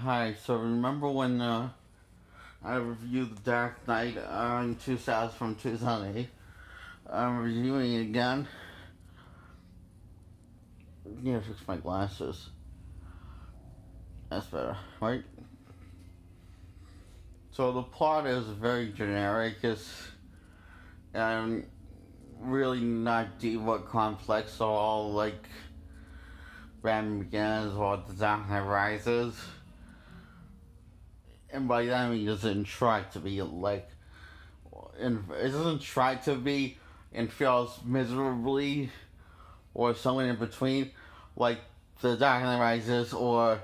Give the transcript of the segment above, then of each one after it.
Hi, so remember when I reviewed The Dark Knight in 2000 from 2008? I'm reviewing it again. Yeah, fix my glasses. That's better, right? So the plot is very generic. It's um, really not deep or complex at all, like Batman Begins or The Dark Knight Rises. And by that I mean it doesn't try to be like, it doesn't try to be and fails miserably or somewhere in between, like The Dark Knight Rises or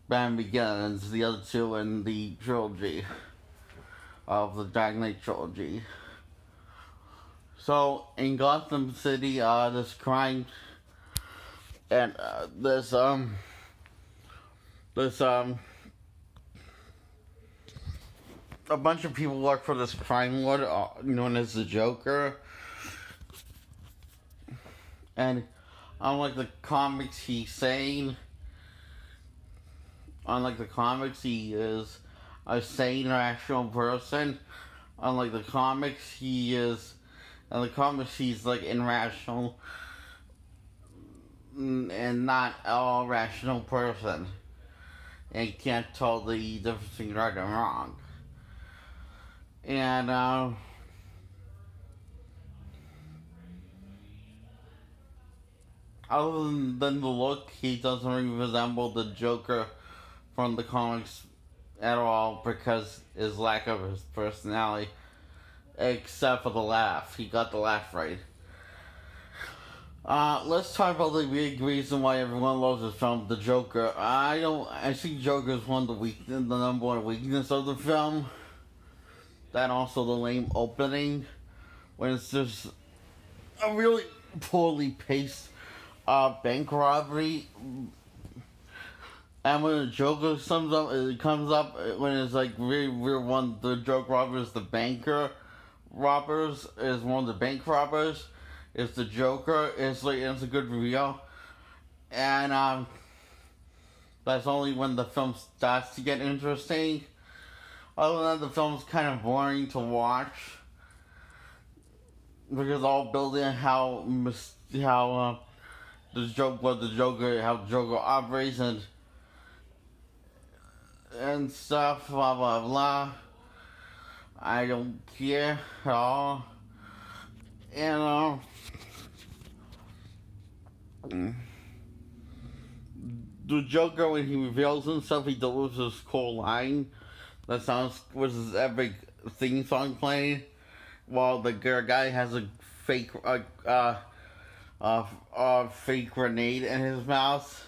Batman Begins, the other two in the trilogy of the Dark Knight trilogy. So in Gotham City, this crime and this a bunch of people work for this crime lord known as the Joker, and unlike the comics, he's sane. Unlike the comics, he is a sane, rational person. Unlike the comics, he is. In the comics, he's like irrational and not a rational person, and he can't tell the difference between right and wrong. And other than the look, he doesn't really resemble the Joker from the comics at all because his lack of his personality, except for the laugh. He got the laugh right. Let's talk about the big reason why everyone loves this film, the Joker. I see Joker as one of the number one weakness of the film. That also the lame opening, when it's just a really poorly paced bank robbery. And when the Joker comes up when it's like one the joke robbers, the banker robbers is one of the bank robbers. It's the Joker. It's a good reveal, and that's only when the film starts to get interesting. Other than that, the film's kind of boring to watch because all building how the Joker operates and stuff, blah blah blah. I don't care at all. And the Joker, when he reveals himself, he delivers his cool line that sounds with his epic theme song playing, while the guy has a fake fake grenade in his mouth.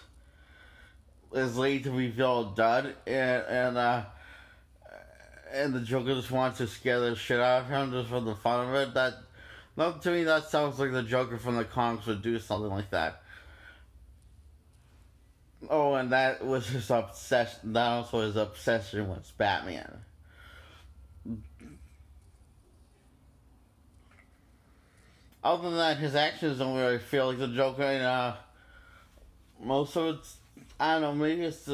Is late to reveal a dud, and the Joker just wants to scare the shit out of him just for the fun of it. To me, that sounds like the Joker from the comics would do something like that. Oh, and that was his obsession. That also his obsession with Batman. Other than that, his actions don't really feel like the Joker, and most of it's, I don't know, maybe it's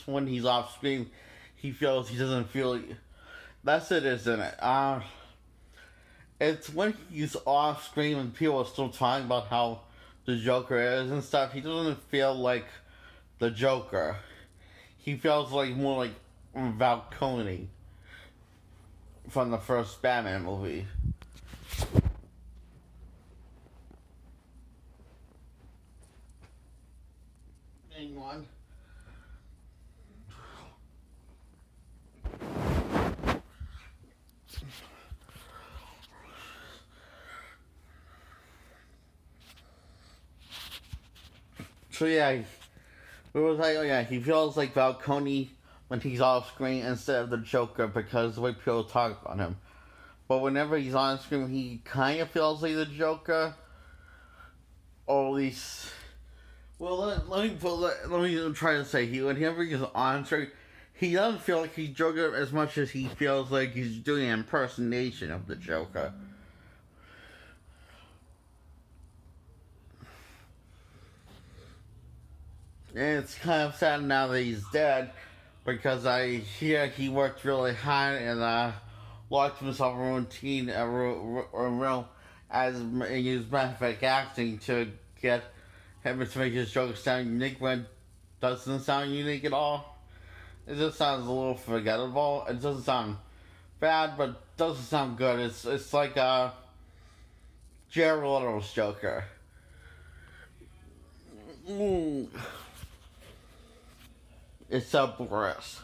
when he's off screen, he feels he doesn't feel like, that's it, isn't it? It's when he's off screen and people are still talking about how the Joker is and stuff, he doesn't feel like the Joker. He feels like more like Falcone from the first Batman movie. Hang on. So yeah, he feels like Falcone when he's off screen instead of the Joker because the way people talk about him. But whenever he's on screen, he kind of feels like the Joker, or at least. Well, let me try to say whenever he's on screen, he doesn't feel like he's Joker as much as he feels like he's doing an impersonation of the Joker. And it's kind of sad now that he's dead, because I hear he worked really hard and locked himself a routine, a real as his method acting to get him to make his jokes sound unique when it doesn't sound unique at all. It just sounds a little forgettable. It doesn't sound bad, but doesn't sound good. It's like Jared Leto's Joker. Mm. It's a Boris.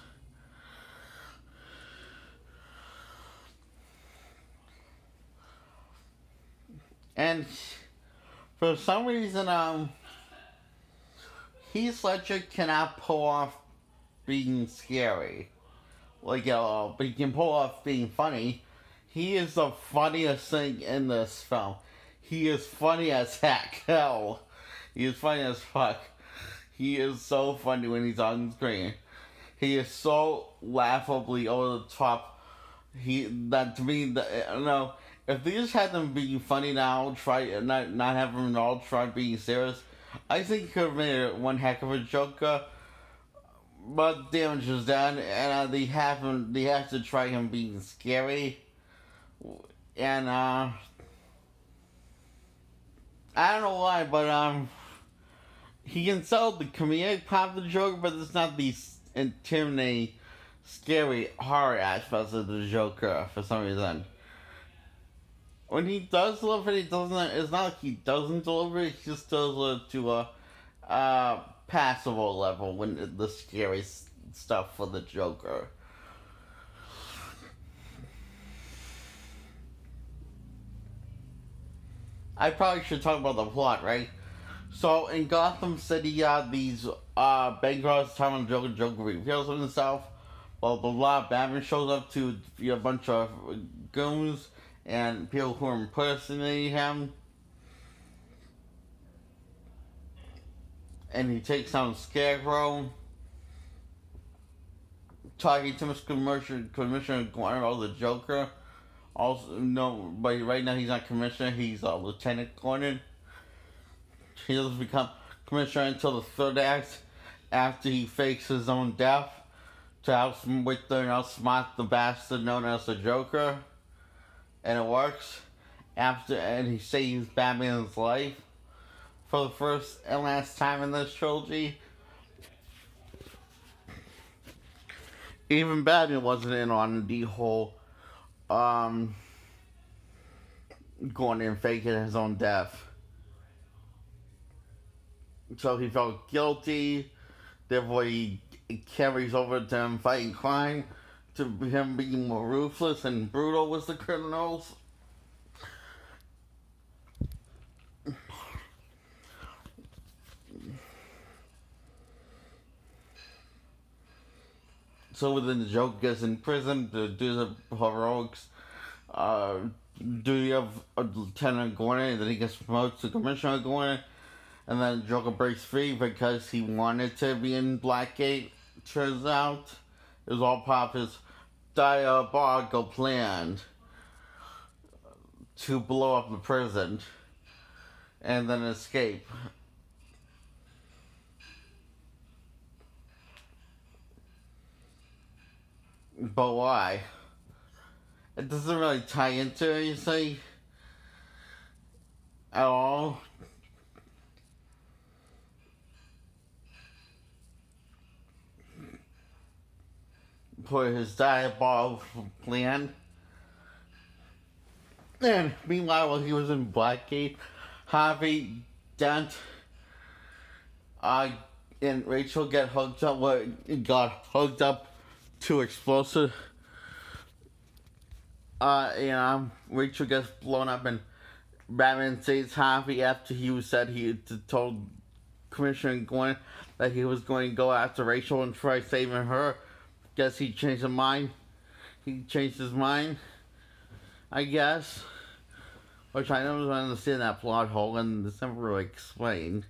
And for some reason, Heath Ledger cannot pull off being scary. Like, but he can pull off being funny. He is the funniest thing in this film. He is funny as heck. Hell. He is funny as fuck. He is so funny when he's on screen. He is so laughably over the top. That to me, if they just had them being funny now, try not have them at all, try being serious, I think he could have made it one heck of a Joker. But damage is done, and they have to try him being scary, and I don't know why, but he can sell the comedic part of the Joker, but it's not the intimidating, scary horror aspects of the Joker for some reason. When he does deliver it, he doesn't. It's not like he doesn't deliver it. He just does it to a passable level when the scary stuff for the Joker. I probably should talk about the plot, right? So in Gotham City, these bank robbers time on Joker reveals himself. Blah blah blah. Batman shows up to a bunch of goons and people who are impersonating him. And he takes on Scarecrow, talking to Commissioner Gordon about the Joker. Also, no, but right now he's not Commissioner, he's Lieutenant Gordon. He doesn't become Commissioner until the third act, after he fakes his own death to outsmart the bastard known as the Joker. And it works. And he saves Batman's life for the first and last time in this trilogy. Even Batman wasn't in on the whole going and faking his own death. So he felt guilty, therefore he carries over to him fighting crime, to him being more ruthless and brutal with the criminals. So within the Joker gets in prison to do the heroics duty of Lieutenant Gordon, and then he gets promoted to Commissioner Gordon, and then Joker breaks free because he wanted to be in Blackgate. Turns out it was all part of his diabolical plan to blow up the prison and then escape. But why? It doesn't really tie into anything at all. For his diabolical plan. And meanwhile, while he was in Blackgate, Harvey Dent and Rachel got hooked up to explosive. Rachel gets blown up, and Batman saves Harvey after he said he told Commissioner Gordon that he was going to go after Rachel and try saving her. Guess he changed his mind. I guess. Which I don't understand that plot hole, and it's never really explained.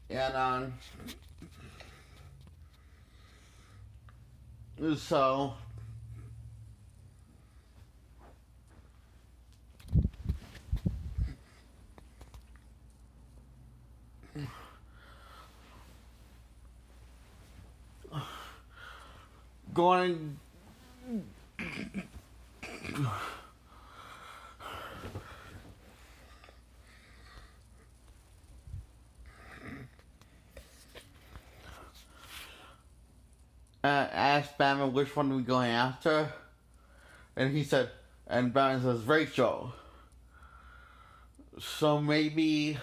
And, so going asked Batman which one are we going after, and he said, and Batman says Rachel. So maybe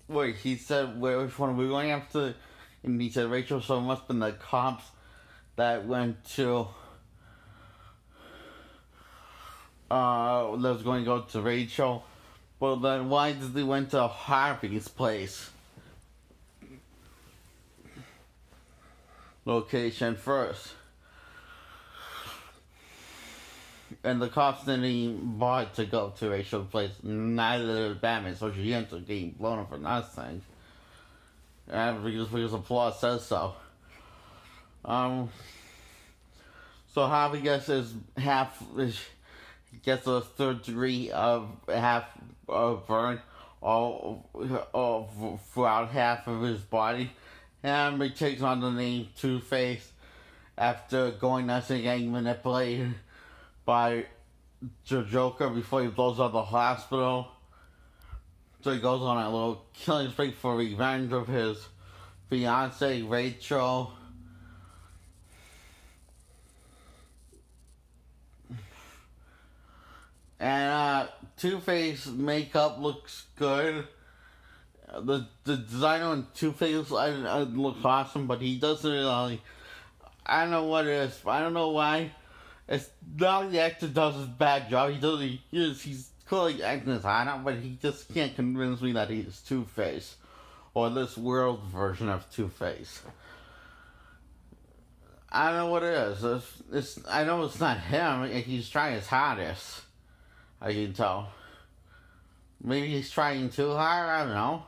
wait, he said which one are we going after, and he said Rachel. So it must have been the cops that went to that was going to go to Rachel. Well, then why did they went to Harvey's place location first? And the cops didn't even bother to go to Rachel's place. Neither did Batman, so she ends up getting blown up for nothing. And because the plot says so. So Harvey gets gets a third degree of half burn all throughout half of his body, and he takes on the name Two-Face after going nuts and getting manipulated by the Joker before he blows up the hospital. So he goes on a little killing spree for revenge of his fiancée Rachel. And Two-Face makeup looks good. The design on Two-Face looks awesome, but he doesn't really. I don't know what it is. I don't know why. It's not like the actor does his bad job. He's clearly acting his heart out, but he just can't convince me that he's Two-Face, or this world version of Two-Face. I don't know what it is. I know it's not him. He's trying his hardest. I can tell. Maybe he's trying too hard. I don't know.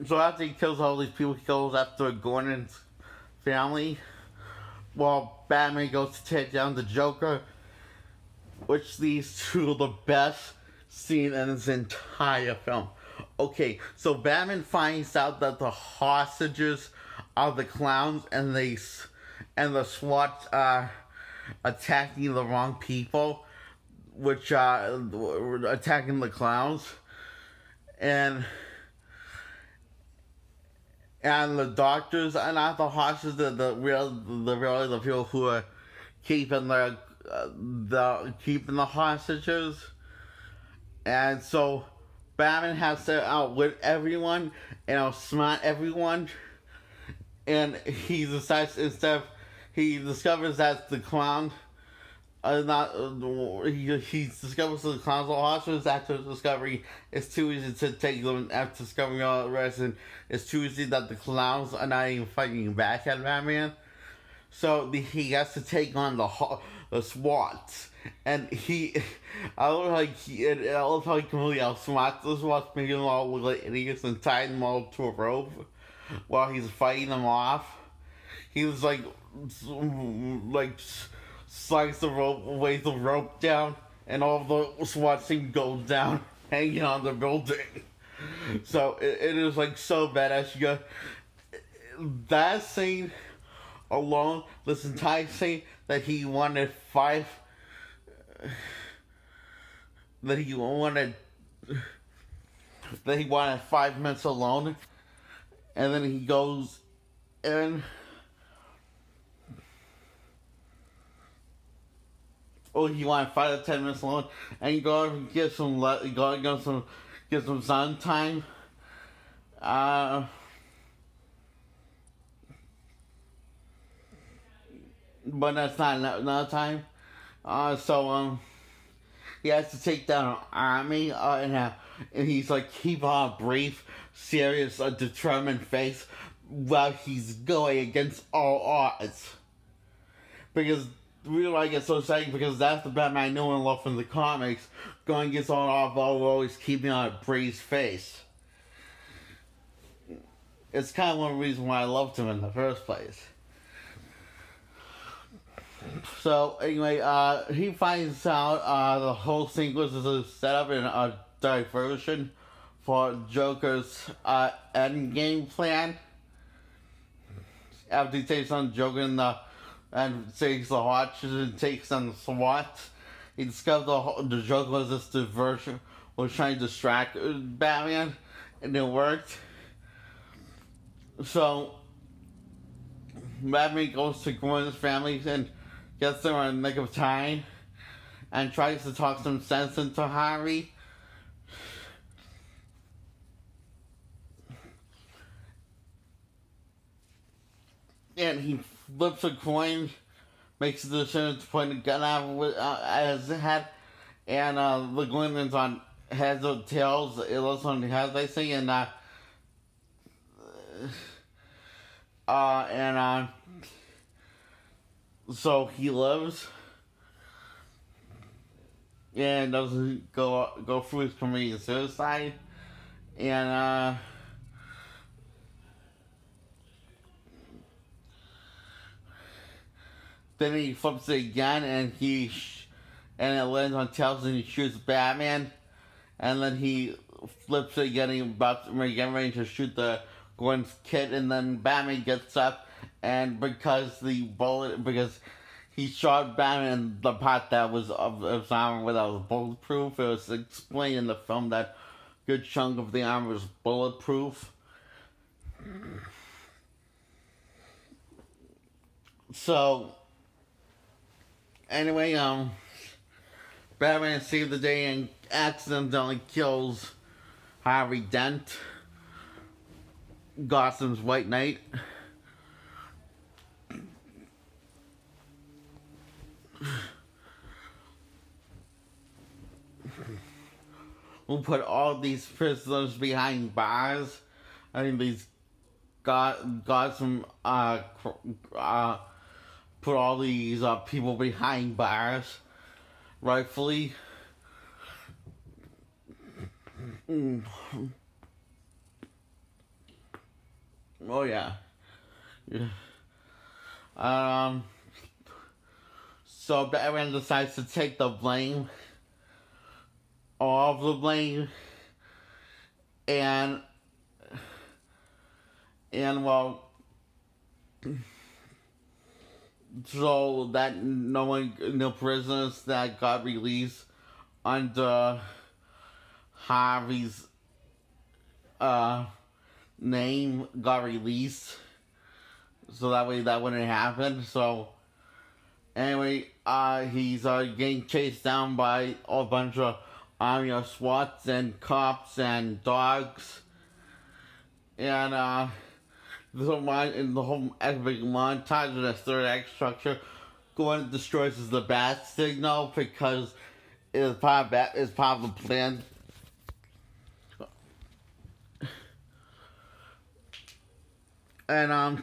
So after he kills all these people, he goes after Gordon's family. While Batman goes to take down the Joker, which leads to the best scene in this entire film. Okay, so Batman finds out that the hostages are the clowns, and the SWAT are attacking the wrong people, which are attacking the clowns, and the doctors are not the hostages. The people who are keeping the hostages, and so Batman has to outwit everyone and outsmart everyone, and he decides he discovers that the clown he discovers the clowns are hostages. After discovery, it's too easy to take them. After discovering all the rest, and it's too easy that the clowns are not even fighting back at Batman. So he has to take on the SWAT, and I love how he completely outsmarts the SWAT, making them all look like idiots and tying them all to a rope while he's fighting them off. He was like slides the rope, weighs the rope down, and all the SWAT team goes down, hanging on the building. So it is like so badass. You got that scene alone, this entire scene that he wanted 5 minutes alone, and then he goes in. Oh, he wanted 5 to 10 minutes alone, and you go and get some sun time. But that's not enough time. So he has to take down an army, and he's like keep on a brief, serious, determined face while he's going against all odds. Because really, I get so excited because that's the Batman I know and love from the comics. Going against all odds while always keeping on a brave face. It's kind of one reason why I loved him in the first place. So anyway, he finds out the whole sequence is a setup and a diversion for Joker's endgame plan. After he takes on Joker and takes the watches and takes on the SWAT, he discovers the Joker was this diversion, was trying to distract Batman, and it worked. So Batman goes to Gwen's family and gets there in the nick of time and tries to talk some sense into Harvey. And he flips a coin, makes the decision to point a gun at his head, and the coin is on heads or tails. It looks on heads, I say, and so he lives and doesn't go through his committing suicide, and then he flips it again, and it lands on tails, and he shoots Batman, and then he flips it again, getting ready to shoot the Gwen's kid, and then Batman gets up, and because he shot Batman in the part that was of his armor that was bulletproof. It was explained in the film that a good chunk of the armor was bulletproof. So anyway, Batman saves the day and accidentally kills Harvey Dent, Gotham's White Knight. Who put all these prisoners behind bars. I mean, these Gotham put all these people behind bars, rightfully. Oh yeah. So Batman decides to take the blame, all of the blame, and well, so that no prisoners that got released under Harvey's name got released, so that way that wouldn't happen. So anyway, he's getting chased down by a bunch of army of SWATs and cops and dogs, and in the whole epic montage of the third act structure, Gordon destroys the bat signal because it is part of the plan. And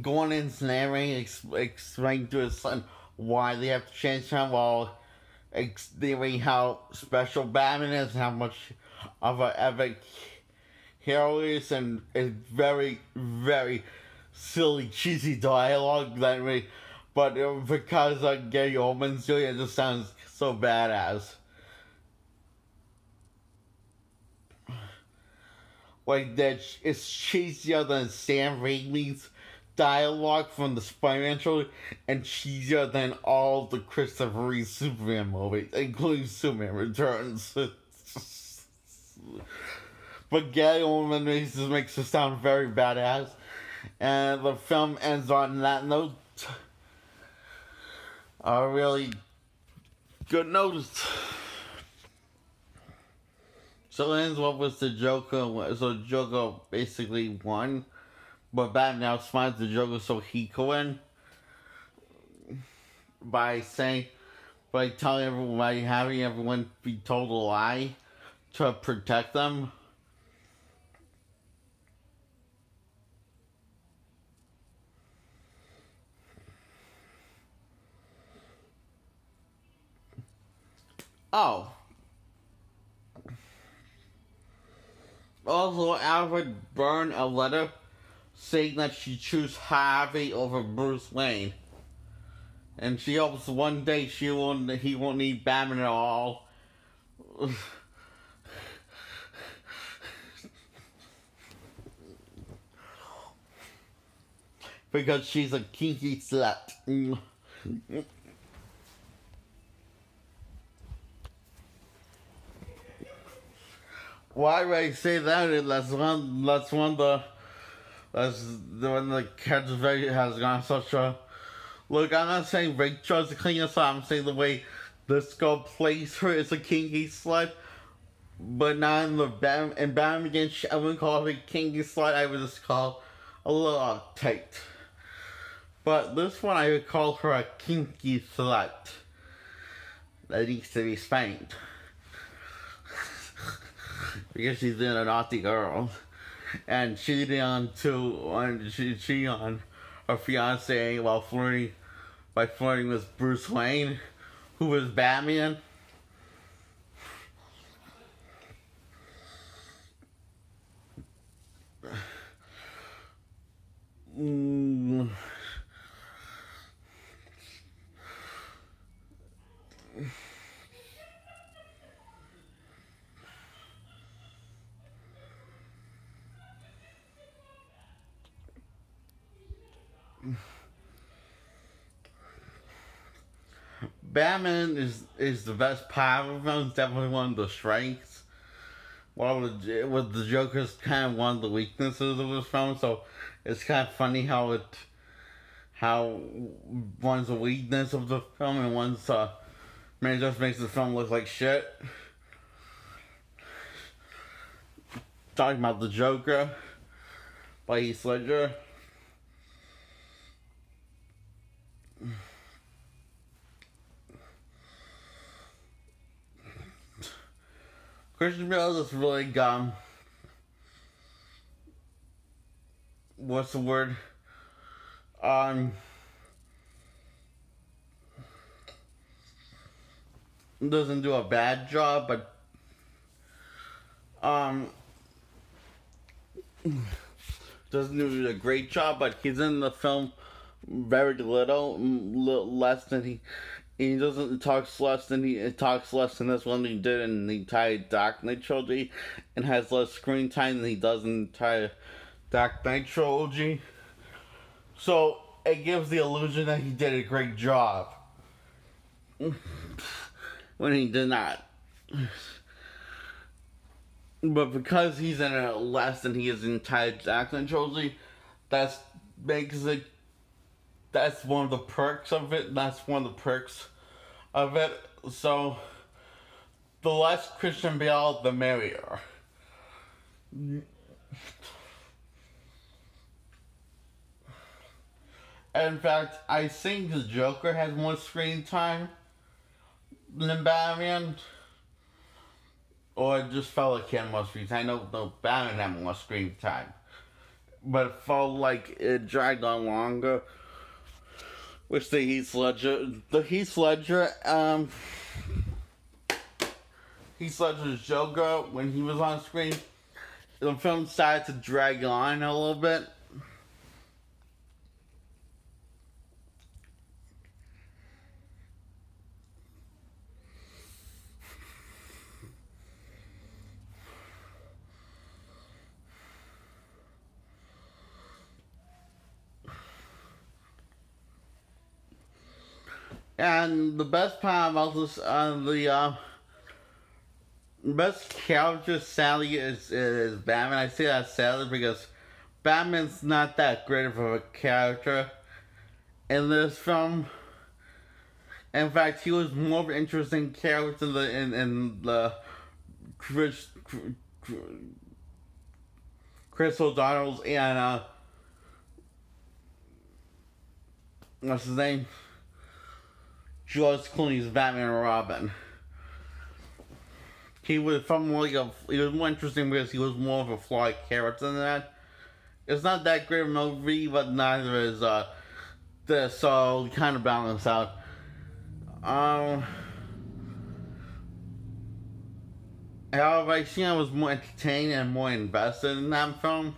going into narrating, explaining to his son why they have to change him while explaining how special Batman is, how much of an epic hero is, and it's very, very silly, cheesy dialogue that way. But because Gary Oldman's doing it, just sounds so badass. Like that, it's cheesier than Sam Raimi's dialogue from the Spider-Man trilogy, and cheesier than all the Christopher Reeve Superman movies, including Superman Returns. But Gary Oldman makes it sound very badass, and the film ends on that note. A really good note. So it ends up with the Joker. So Joker basically won, but Batman outsmarts the Joker so he could win by telling everyone, by having everyone be told a lie to protect them. Oh. Also, Alfred burned a letter saying that she chose Harvey over Bruce Wayne. And she hopes one day he won't need Batman at all. Because she's a kinky slut. Why would I say that? That's one of the one the cats has gone such a look. I'm not saying Rachel is a kinky slut. I'm saying the way this girl plays her is a kinky slut. But not in the Batman Begins, I wouldn't call her a kinky slut. I would just call a little uptight. But this one, I would call her a kinky slut that needs to be spanked. Because she's been a naughty girl. And cheating on her fiance while flirting with Bruce Wayne, who was Batman. Batman is the best part of the film. It's definitely one of the strengths. While with the Joker's kind of one of the weaknesses of this film. So it's kind of funny how one's a weakness of the film and one's just makes the film look like shit. Talking about the Joker by Heath Ledger. Christian Bale is really what's the word? Doesn't do a bad job, but doesn't do a great job, but he's in the film very little less than he doesn't talks less than it talks less than this one he did in the entire Dark Knight trilogy, and has less screen time than he does in the entire Dark Knight trilogy. So it gives the illusion that he did a great job when he did not. But because he's in it less than he is in the entire Dark Knight trilogy, that's one of the perks of it. That's one of the perks of it. So, the less Christian Bale, the merrier. In fact, I think the Joker has more screen time than Batman. Or it just felt like he had more screen time. I know the Batman had more screen time. But it felt like it dragged on longer. Which the Heath Ledger's Joker, when he was on screen, the film started to drag on a little bit. And the best part about this, the best character sadly is Batman. I say that sadly because Batman's not that great of a character in this film. In fact, he was more of an interesting character in the Chris O'Donnell's and what's his name? George Clooney's Batman and Robin. He was more interesting because he was more of a flawed character than that. It's not that great of a movie, but neither is this, so kind of balance out. However, I think I was more entertained and more invested in that film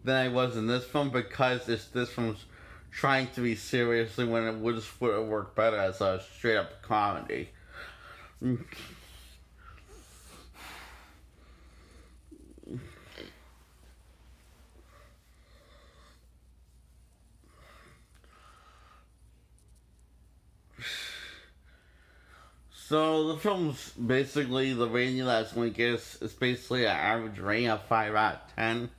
than I was in this film because this film's trying to be seriously when it would work better as a straight up comedy. So the film's basically the rating that's going to get is basically an average rating of 5 out of 10.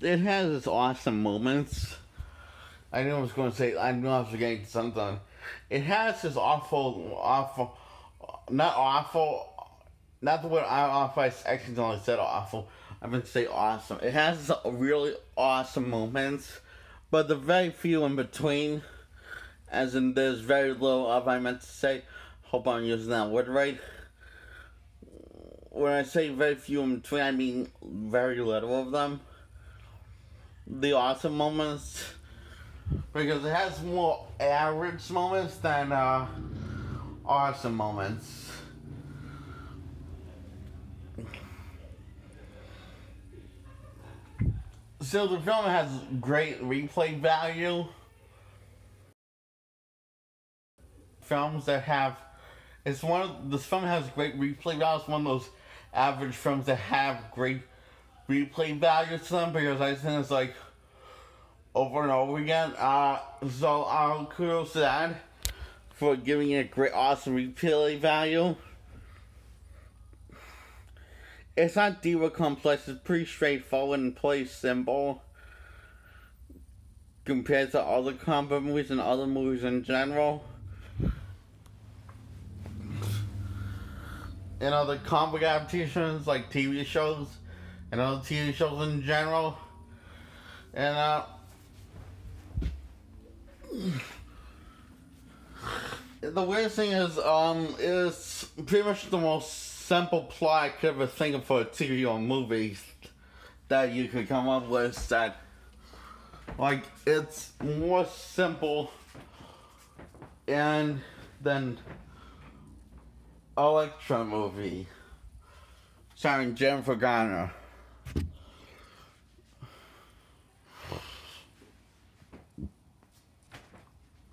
It has its awesome moments. I knew I was going to say, I knew I was getting something. It has this not the word awful, I accidentally said awful. I meant to say awesome. It has really awesome moments, but the very few in between, as in there's very little of, I meant to say, hope I'm using that word right. When I say very few in between, I mean very little of them. The awesome moments, because it has more average moments than awesome moments. So the film has great replay value. Films that have, this film has great replay value. It's one of those average films that have great replay value to them because I think it's like over and over again. So kudos to that for giving it great, awesome replay value. It's not diva complex. It's pretty straightforward and pretty simple compared to other comic movies and other movies in general. And other comic adaptations like TV shows and other TV shows in general. And the weirdest thing is, it's pretty much the most simple plot I could ever think of for a TV or movie that you could come up with. That, like, it's more simple and than Elektra movie starring Jennifer Garner.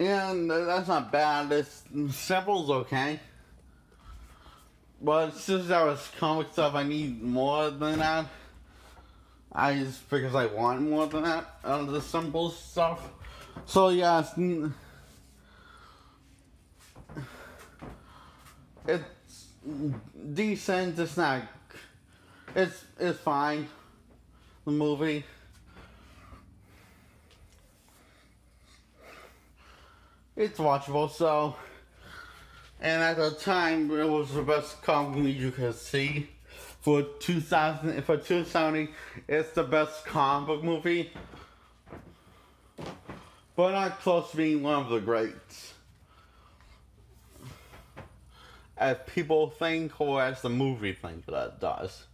And that's not bad. It's simple's okay. But since that was comic stuff, I need more than that. Because I want more than that out of the simple stuff. So yeah, it's decent. It's not. It's fine. The movie. It's watchable, so, and at the time, it was the best comic movie you could see. For 2070, it's the best comic book movie, but not close to being one of the greats, as people think, or as the movie think that it does.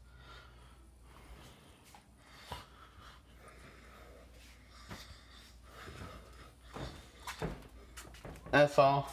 That's all.